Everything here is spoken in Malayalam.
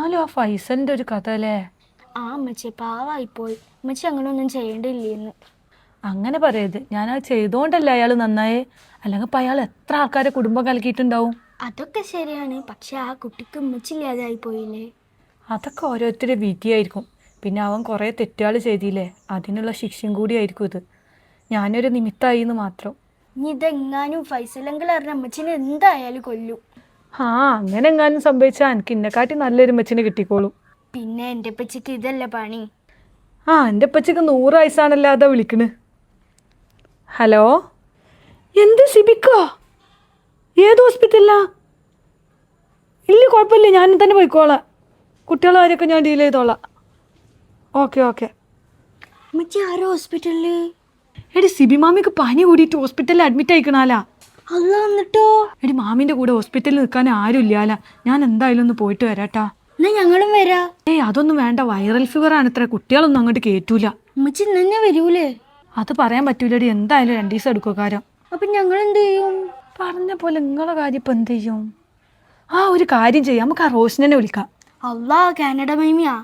എന്നാലും ആ ഫൈസലിന്റെ ഒരു കഥ അല്ലേ. ആ അമ്മച്ചി പാവായിപ്പോയി. അമ്മച്ചി അങ്ങനെയൊന്നും ചെയ്യേണ്ടില്ലേന്ന്. അങ്ങനെ പറയരുത്. ഞാനത് ചെയ്തോണ്ടല്ല അയാൾ നന്നായേ, അല്ലെങ്കിൽ ഇപ്പം അയാൾ എത്ര ആൾക്കാരെ കുടുംബം കലക്കിയിട്ടുണ്ടാവും. അതൊക്കെ ശരിയാണ്, പക്ഷെ ആ കുട്ടിക്ക് ഉമ്മച്ചില്ലാതായി പോയില്ലേ. അതൊക്കെ ഓരോരുത്തരുടെ വിധിയായിരിക്കും. പിന്നെ അവൻ കുറേ തെറ്റുകൾ ചെയ്തില്ലേ, അതിനുള്ള ശിക്ഷയും കൂടിയായിരിക്കും ഇത്. ഞാനൊരു നിമിത്തമായി എന്ന് മാത്രം. ഇനി ഇതെങ്ങാനും ഫൈസലെങ്കിൽ അറിഞ്ഞ അമ്മച്ചിനെ എന്തായാലും കൊല്ലും. ആ അങ്ങനെ എങ്ങാനും സംഭവിച്ചാൽ എനിക്ക് ഇന്നെക്കാട്ടി നല്ലൊരു മച്ചിനെ കിട്ടിക്കോളും. പിന്നെ എൻ്റെ അപ്പച്ചിക്ക് ഇതല്ല പണി. ആ എൻ്റെ അപ്പച്ചക്ക് 100 വയസ്സാണല്ലോ അതാ വിളിക്കണ്. ഹലോ, എന്ത് സിബിക്കോ? ഏത് ഹോസ്പിറ്റലിലാ? ഇല്ല കുഴപ്പമില്ല, ഞാൻ തന്നെ പോയിക്കോളാം. കുട്ടികളെ കാര്യമൊക്കെ ഞാൻ ഡീൽ ചെയ്തോളാം. Okay okay. അമ്മച്ചി ആരോ ഹോസ്പിറ്റലില്? എടി സിബി മാമിക്ക് പനി കൂടിയിട്ട് ഹോസ്പിറ്റലിൽ അഡ്മിറ്റ് ആയിക്കണാലാ. അല്ല എന്നിട്ടോ? എടി മാമിൻ്റെ കൂടെ ഹോസ്പിറ്റലിൽ നിൽക്കാൻ ആരും ഇല്ലാല. ഞാൻ എന്തായാലും ഒന്ന് പോയിട്ട് വരാട്ടാ. എന്നാ ഞങ്ങളും വരാ. അതൊന്നും വേണ്ട, വൈറൽ ഫീവർ ആണ് ഇത്ര, കുട്ടികളൊന്നും അങ്ങോട്ട് കയറ്റൂല. അമ്മച്ചി തന്നെ വരൂലേ? അത് പറയാൻ പറ്റൂലടി, എന്തായാലും 2 ദിവസം എടുക്കും കാര്യം. അപ്പൊ ഞങ്ങൾ എന്ത് ചെയ്യും? പറഞ്ഞ പോലെ നിങ്ങളെ കാര്യം ഇപ്പം എന്ത് ചെയ്യും? ആ ഒരു കാര്യം ചെയ്യാം, നമുക്ക് ആ റോഷനെ വിളിക്കാം. അള്ളാ, കാനഡ മൈമിയാ.